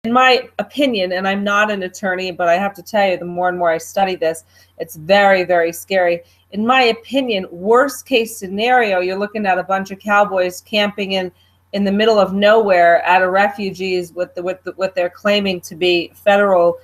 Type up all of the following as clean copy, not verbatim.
In my opinion, and I'm not an attorney, but I have to tell you, the more and more I study this, it's very, very scary. In my opinion, worst case scenario, you're looking at a bunch of cowboys camping in the middle of nowhere at a refugees with what they're claiming to be federal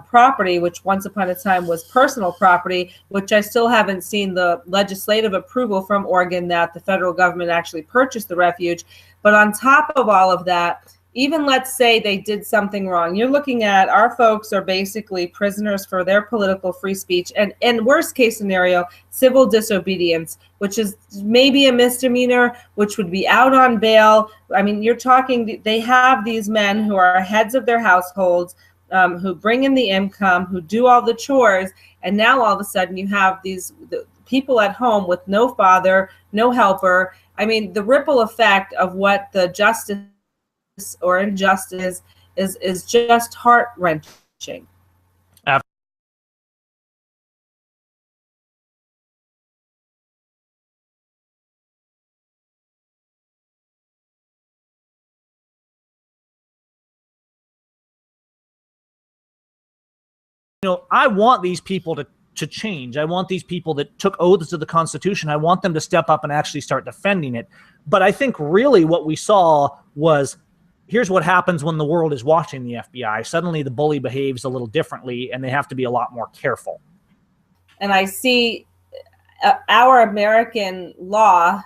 property, which once upon a time was personal property, which I still haven't seen the legislative approval from Oregon that the federal government actually purchased the refuge. But on top of all of that, even let's say they did something wrong, you're looking at our folks are basically prisoners for their political free speech, and worst case scenario, civil disobedience, which is maybe a misdemeanor, which would be out on bail. I mean, you're talking, they have these men who are heads of their households, who bring in the income, who do all the chores, and now all of a sudden you have the people at home with no father, no helper. I mean, the ripple effect of what the justice or injustice is just heart-wrenching. You know, I want these people to change. I want these people that took oaths to the Constitution, I want them to step up and actually start defending it. But I think really what we saw was, here's what happens when the world is watching the FBI. Suddenly the bully behaves a little differently, and they have to be a lot more careful. And I see our American law,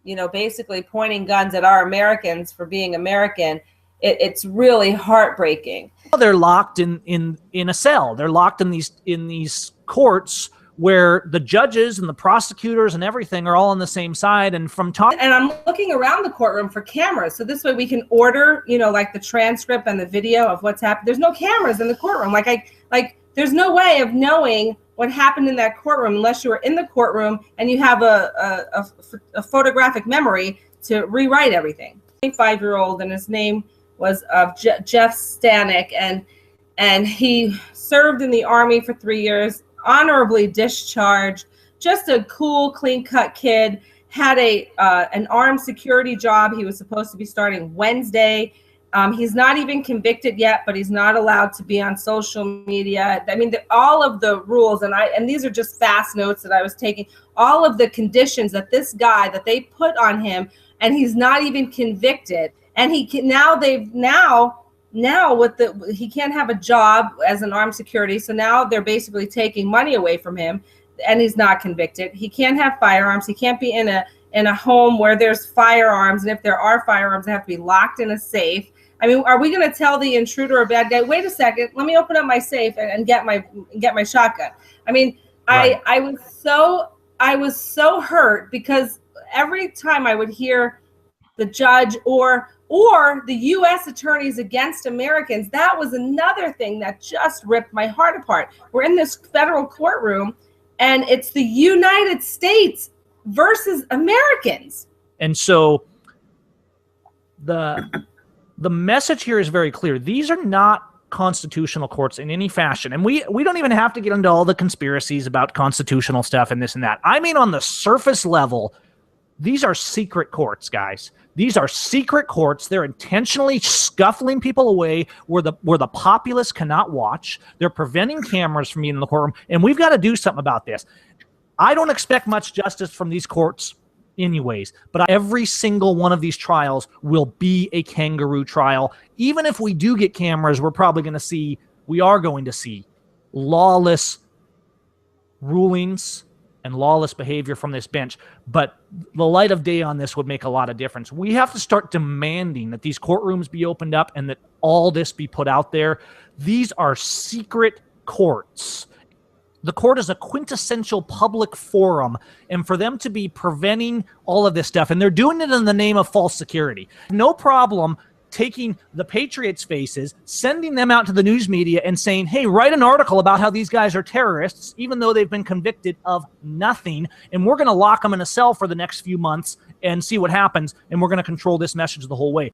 you know, basically pointing guns at our Americans for being American. It's really heartbreaking. They're locked in a cell. They're locked in these courts where the judges and the prosecutors and everything are all on the same side. And and I'm looking around the courtroom for cameras, so this way we can order, you know, like the transcript and the video of what's happened. There's no cameras in the courtroom. Like there's no way of knowing what happened in that courtroom unless you were in the courtroom and you have a photographic memory to rewrite everything. 25-year-old, and his name was Jeff Stanek, and he served in the Army for 3 years, honorably discharged, just a cool, clean-cut kid, had an armed security job. He was supposed to be starting Wednesday. He's not even convicted yet, but he's not allowed to be on social media. I mean, all of the rules, and these are just fast notes that I was taking, all of the conditions that this guy, that they put on him, and he's not even convicted. And he can, now he can't have a job as an armed security. So now they're basically taking money away from him, and he's not convicted. He can't have firearms. He can't be in a home where there's firearms. And if there are firearms, they have to be locked in a safe. I mean, are we going to tell the intruder or bad guy, wait a second, let me open up my safe and get my shotgun? I mean, right. I was so hurt because every time I would hear the judge or the U.S. attorneys against Americans, that was another thing that just ripped my heart apart. We're in this federal courtroom, and it's the United States versus Americans. And so the message here is very clear. These are not constitutional courts in any fashion. And we don't even have to get into all the conspiracies about constitutional stuff and this and that. I mean, on the surface level, these are secret courts, guys. These are secret courts. They're intentionally scuffling people away where the populace cannot watch. They're preventing cameras from being in the courtroom, and we've got to do something about this. I don't expect much justice from these courts anyways, but every single one of these trials will be a kangaroo trial. Even if we do get cameras, we are going to see lawless rulings and lawless behavior from this bench. But the light of day on this would make a lot of difference. We have to start demanding that these courtrooms be opened up and that all this be put out there. These are secret courts. The court is a quintessential public forum, and for them to be preventing all of this stuff, and they're doing it in the name of false security. No problem taking the Patriots' faces, sending them out to the news media and saying, hey, write an article about how these guys are terrorists, even though they've been convicted of nothing, and we're going to lock them in a cell for the next few months and see what happens, and we're going to control this message the whole way.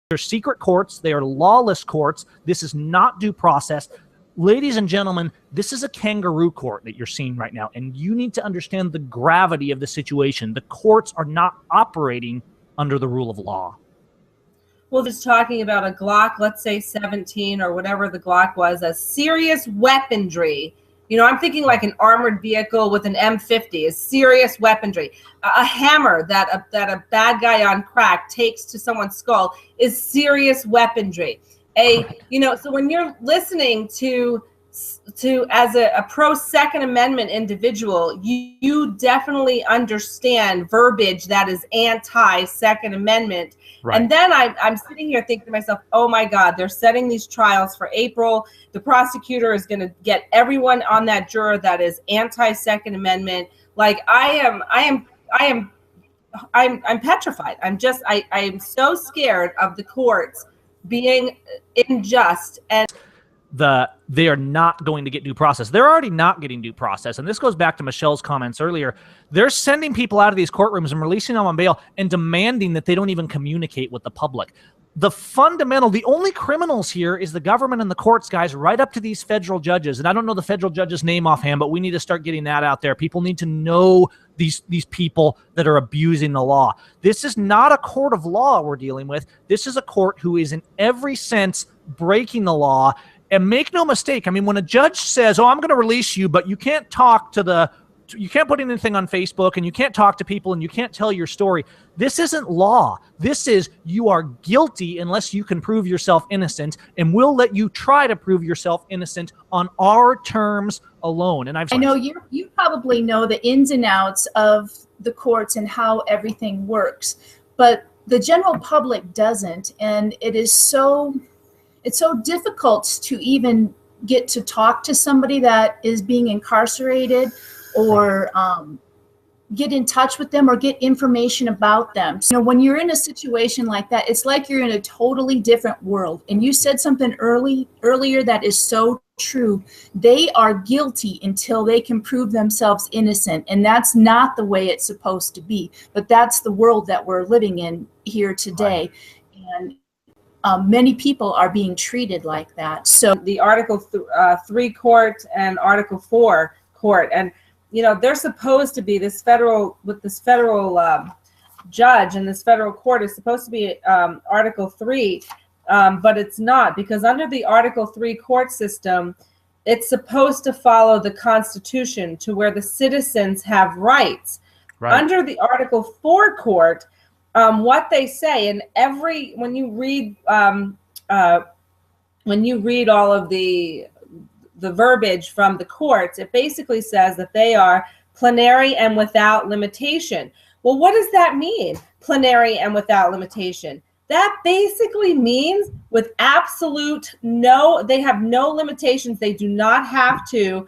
They're secret courts. They are lawless courts. This is not due process. Ladies and gentlemen, this is a kangaroo court that you're seeing right now, and you need to understand the gravity of the situation. The courts are not operating under the rule of law. Well, just talking about a Glock, let's say 17 or whatever the Glock was, as serious weaponry. You know, I'm thinking like an armored vehicle with an M50 is serious weaponry. A hammer that a bad guy on crack takes to someone's skull is serious weaponry. So when you're listening to as a pro Second Amendment individual, you definitely understand verbiage that is anti Second Amendment. Right. And then I'm sitting here thinking to myself, oh my God, they're setting these trials for April. The prosecutor is going to get everyone on that juror that is anti Second Amendment. Like I'm petrified. I am so scared of the courts being unjust, and they are not going to get due process. They're already not getting due process. And this goes back to Michelle's comments earlier. They're sending people out of these courtrooms and releasing them on bail and demanding that they don't even communicate with the public. The only criminals here is the government and the courts, guys, right up to these federal judges. And I don't know the federal judge's name offhand, but we need to start getting that out there. People need to know these people that are abusing the law. This is not a court of law we're dealing with. This is a court who is in every sense breaking the law. And make no mistake, I mean, when a judge says, oh, I'm going to release you, but you can't you can't put anything on Facebook and you can't talk to people and you can't tell your story. This isn't law. This is you are guilty unless you can prove yourself innocent, and we'll let you try to prove yourself innocent on our terms alone. And I know you probably know the ins and outs of the courts and how everything works, but the general public doesn't. And it's so difficult to even get to talk to somebody that is being incarcerated or get in touch with them or get information about them. So, when you're in a situation like that, it's like you're in a totally different world. And you said something earlier that is so true. They are guilty until they can prove themselves innocent. And that's not the way it's supposed to be. But that's the world that we're living in here today. Right. And many people are being treated like that. So the Article 3 court and Article 4 court, and they're supposed to be this federal judge, and this federal court is supposed to be Article 3, but it's not, because under the Article 3 court system, it's supposed to follow the Constitution to where the citizens have rights. Right. Under the Article 4 court, what they say, and when you read all of the verbiage from the courts, it basically says that they are plenary and without limitation. Well, what does that mean? Plenary and without limitation. That basically means with they have no limitations. They do not have to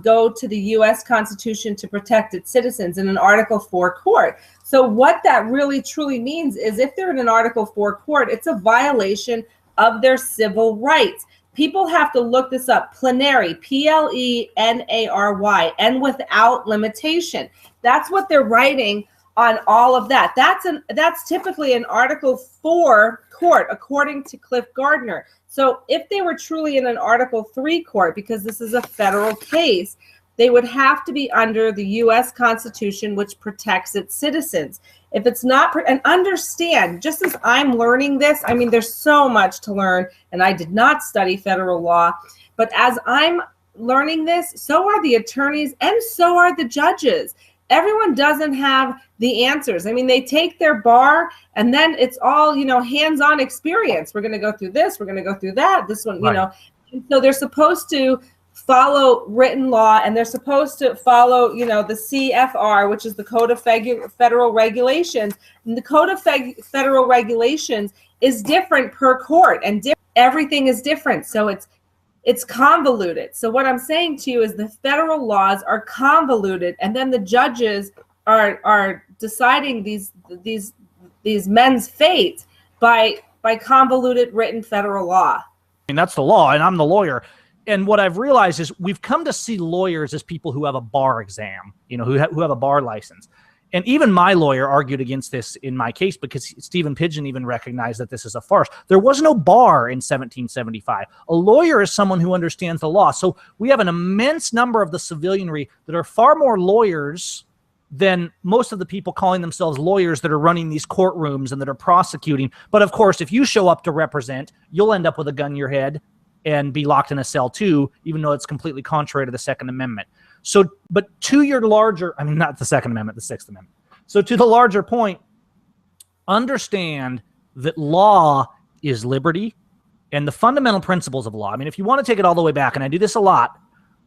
go to the U.S. Constitution to protect its citizens in an Article 4 court. So what that really truly means is if they're in an Article 4 court, it's a violation of their civil rights. People have to look this up. Plenary, plenary, and without limitation. That's what they're writing on all of that. That's typically an Article 4 court, according to Cliff Gardner. So if they were truly in an Article 3 court, because this is a federal case, they would have to be under the U.S. Constitution, which protects its citizens. If it's not, and understand, just as I'm learning this, I mean, there's so much to learn, and I did not study federal law, but as I'm learning this, so are the attorneys and so are the judges. Everyone doesn't have the answers. I mean, they take their bar and then it's all, hands-on experience. We're going to go through this. We're going to go through that. This one, right. And so they're supposed to follow written law, and they're supposed to follow, the CFR, which is the Code of Federal Regulations. And the Code of Federal Regulations is different per court, and everything is different. So it's convoluted. So what I'm saying to you is the federal laws are convoluted, and then the judges are deciding these men's fate by convoluted written federal law. I mean, that's the law, and I'm the lawyer. And what I've realized is we've come to see lawyers as people who have a bar exam, who have a bar license. And even my lawyer argued against this in my case because Stephen Pidgeon even recognized that this is a farce. There was no bar in 1775. A lawyer is someone who understands the law. So we have an immense number of the civilianry that are far more lawyers than most of the people calling themselves lawyers that are running these courtrooms and that are prosecuting. But of course, if you show up to represent, you'll end up with a gun in your head and be locked in a cell too, even though it's completely contrary to the Second Amendment. So, but to your larger, I mean, not the Second Amendment, the Sixth Amendment. So to the larger point, understand that law is liberty and the fundamental principles of law. I mean, if you want to take it all the way back, and I do this a lot,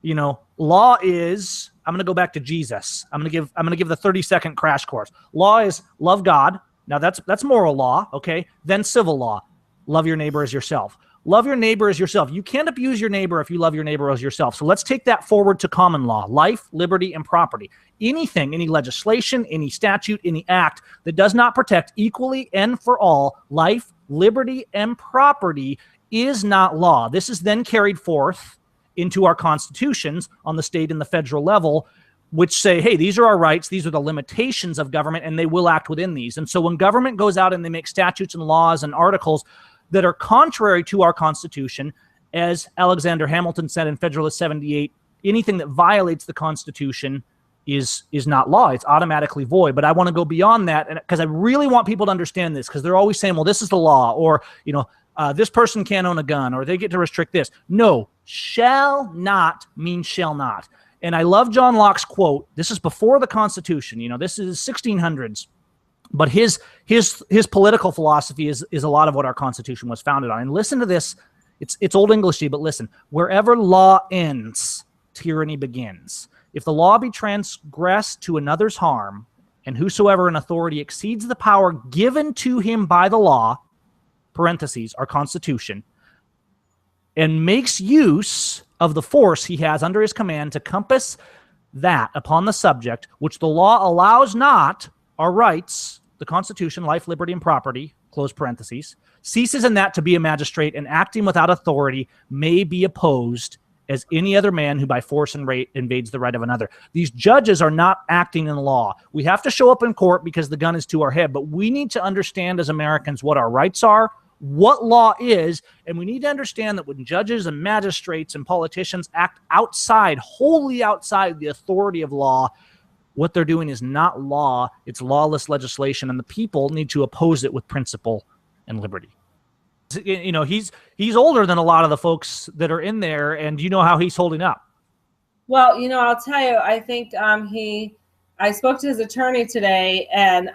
you know, law is, I'm going to go back to Jesus. I'm going to give the 30-second crash course. Law is love God. Now that's moral law. Okay. Then civil law, love your neighbor as yourself. Love your neighbor as yourself. You can't abuse your neighbor if you love your neighbor as yourself. So let's take that forward to common law, life, liberty, and property. Anything, any legislation, any statute, any act that does not protect equally and for all life, liberty, and property is not law. This is then carried forth into our constitutions on the state and the federal level, which say, hey, these are our rights, these are the limitations of government, and they will act within these. And so when government goes out and they make statutes and laws and articles that are contrary to our Constitution, as Alexander Hamilton said in Federalist 78, anything that violates the Constitution is not law. It's automatically void. But I want to go beyond that, because I really want people to understand this, because they're always saying, well, this is the law, or, you know, this person can't own a gun, or they get to restrict this. No, shall not means shall not. And I love John Locke's quote. This is before the Constitution. You know, this is 1600s. But his political philosophy is a lot of what our Constitution was founded on. And listen to this. It's Old Englishy, but listen. Wherever law ends, tyranny begins. If the law be transgressed to another's harm, and whosoever in authority exceeds the power given to him by the law, parentheses, our Constitution, and makes use of the force he has under his command to compass that upon the subject which the law allows not, our rights, the Constitution, life, liberty, and property, close parentheses, ceases in that to be a magistrate, and acting without authority may be opposed as any other man who by force and rate invades the right of another. These judges are not acting in law. We have to show up in court because the gun is to our head, but we need to understand as Americans what our rights are, what law is, and we need to understand that when judges and magistrates and politicians act outside, wholly outside the authority of law, what they're doing is not law, it's lawless legislation, and the people need to oppose it with principle and liberty. You know, he's older than a lot of the folks that are in there, and you know how he's holding up. Well, you know, I'll tell you, I think I spoke to his attorney today, and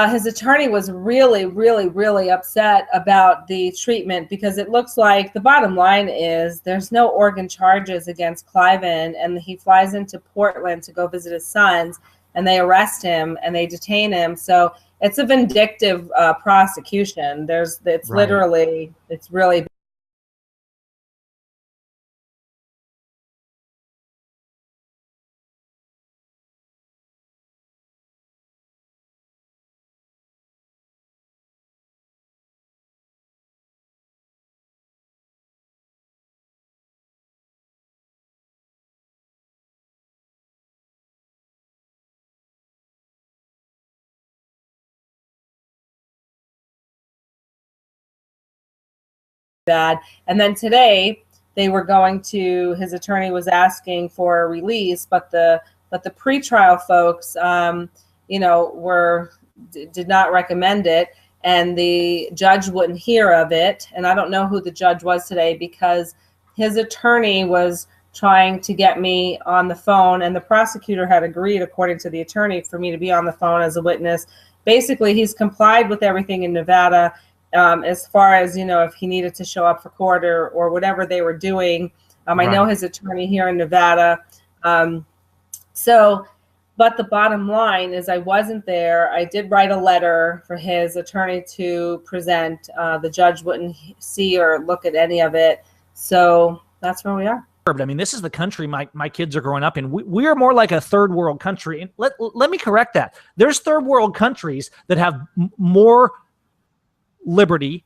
his attorney was really, really, really upset about the treatment, because it looks like the bottom line is there's no Oregon charges against Cliven, and he flies into Portland to go visit his sons, and they arrest him and they detain him. So it's a vindictive prosecution. It's right. Literally, it's really bad. And then today they were going to, his attorney was asking for a release, but the pretrial folks, you know, did not recommend it, and the judge wouldn't hear of it. And I don't know who the judge was today, because his attorney was trying to get me on the phone, and the prosecutor had agreed, according to the attorney, for me to be on the phone as a witness. Basically, he's complied with everything in Nevada. As far as, you know, if he needed to show up for court or whatever they were doing. Right. I know his attorney here in Nevada. But the bottom line is I wasn't there. I did write a letter for his attorney to present. The judge wouldn't see or look at any of it. So that's where we are. I mean, this is the country my kids are growing up in. We are more like a third world country. And let me correct that. There's third world countries that have more liberty,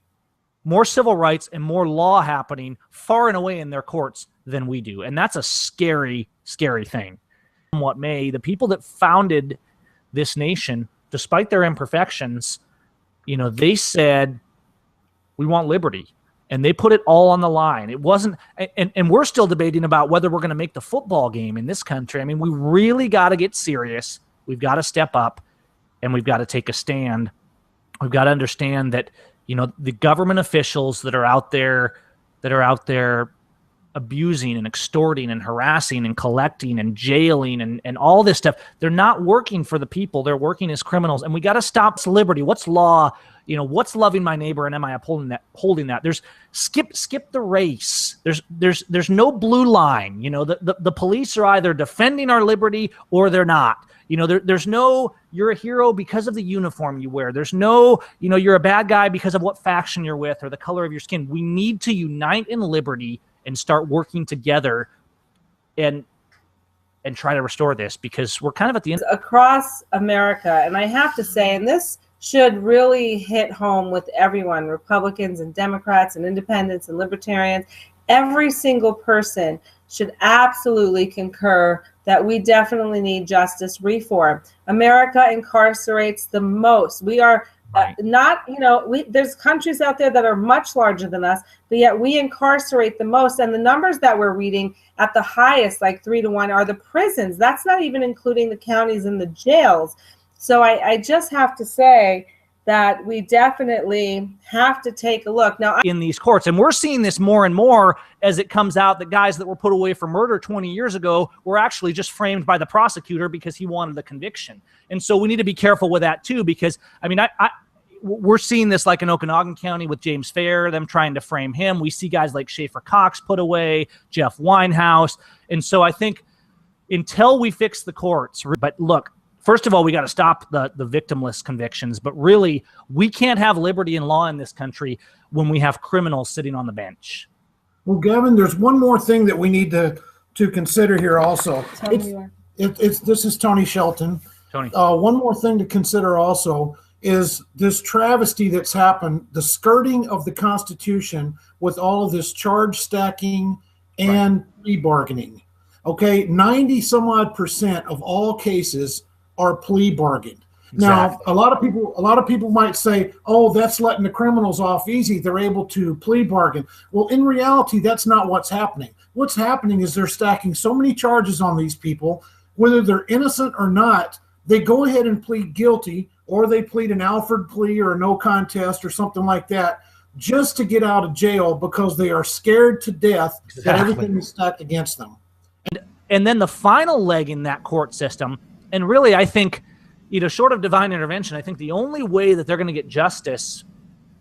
more civil rights, and more law happening far and away in their courts than we do. And that's a scary, scary thing. what may, the people that founded this nation, despite their imperfections, they said, we want liberty. And they put it all on the line. It wasn't, and we're still debating about whether we're going to make the football game in this country. I mean, we really got to get serious. We've got to step up, and we've got to take a stand. We've got to understand that, the government officials that are out there abusing and extorting and harassing and collecting and jailing and all this stuff, they're not working for the people. They're working as criminals. And we got to stop liberty. What's law? What's loving my neighbor, and am I upholding that? There's skip the race. There's no blue line. The police are either defending our liberty or they're not. There's no, you're a hero because of the uniform you wear. There's no, you're a bad guy because of what faction you're with or the color of your skin. We need to unite in liberty and start working together and try to restore this, because we're kind of at the end. Across America, and I have to say, and this should really hit home with everyone, Republicans and Democrats and independents and libertarians, every single person should absolutely concur that we definitely need justice reform. America incarcerates the most. We are not, there's countries out there that are much larger than us, but yet we incarcerate the most. And the numbers that we're reading at the highest, like 3 to 1, are the prisons. That's not even including the counties and the jails. So I just have to say that we definitely have to take a look now in these courts. And we're seeing this more and more as it comes out that guys that were put away for murder 20 years ago were actually just framed by the prosecutor because he wanted the conviction. And so we need to be careful with that too, because we're seeing this like in Okanagan County with James Fair, them trying to frame him. We see guys like Schaefer Cox put away, Jeff Winehouse. And so I think until we fix the courts, but look, first of all, we got to stop the victimless convictions, but really we can't have liberty and law in this country when we have criminals sitting on the bench. Well, Gavin, there's one more thing that we need to consider here also. This is Tony Shelton. Tony. One more thing to consider also is this travesty that's happened, the skirting of the Constitution with all of this charge stacking and plea bargaining. Okay, 90% of all cases are plea bargained. Now, a lot of people might say, "Oh, that's letting the criminals off easy. They're able to plea bargain." Well, in reality, that's not what's happening. What's happening is they're stacking so many charges on these people, whether they're innocent or not. They go ahead and plead guilty, or they plead an Alford plea or a no contest or something like that, just to get out of jail because they are scared to death that everything is stacked against them. And then the final leg in that court system, and really I think, short of divine intervention, I think the only way that they're going to get justice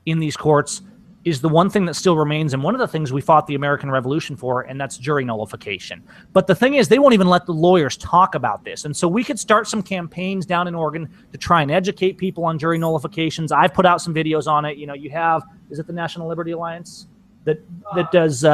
in these courts is the one thing that still remains, and one of the things we fought the American Revolution for, and that's jury nullification. But the thing is, they won't even let the lawyers talk about this. And so we could start some campaigns down in Oregon to try and educate people on jury nullifications. I've put out some videos on it. You have, is it the National Liberty Alliance that does...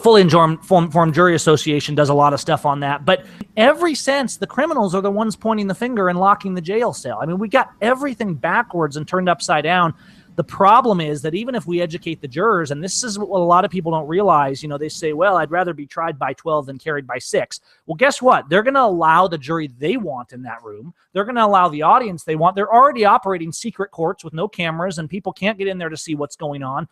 Fully Informed Jury Association does a lot of stuff on that. But every sense, the criminals are the ones pointing the finger and locking the jail cell. I mean, we got everything backwards and turned upside down. The problem is that even if we educate the jurors, and this is what a lot of people don't realize, they say, well, I'd rather be tried by 12 than carried by 6. Well, guess what? They're going to allow the jury they want in that room. They're going to allow the audience they want. They're already operating secret courts with no cameras, and people can't get in there to see what's going on.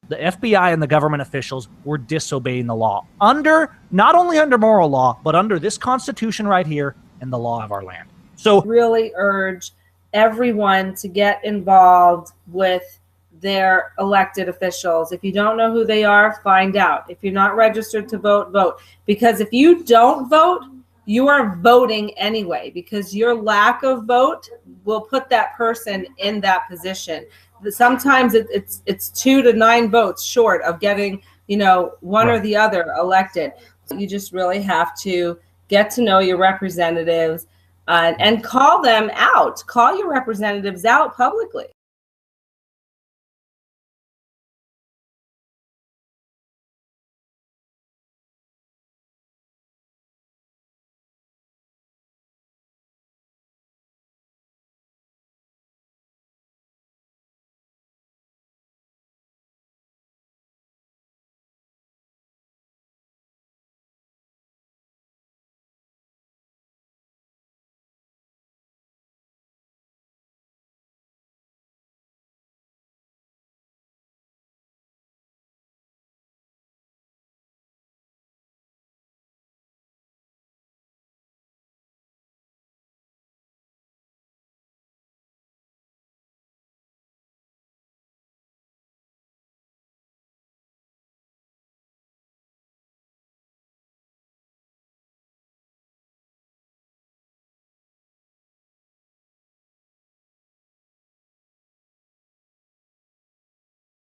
The FBI and the government officials were disobeying the law not only under moral law, but under this Constitution right here and the law of our land. So really urge everyone to get involved with their elected officials. If you don't know who they are, find out. If you're not registered to vote, vote. Because if you don't vote, you are voting anyway, because your lack of vote will put that person in that position. Sometimes it's 2 to 9 votes short of getting, one or the other elected. You just really have to get to know your representatives and call them out. Call your representatives out publicly.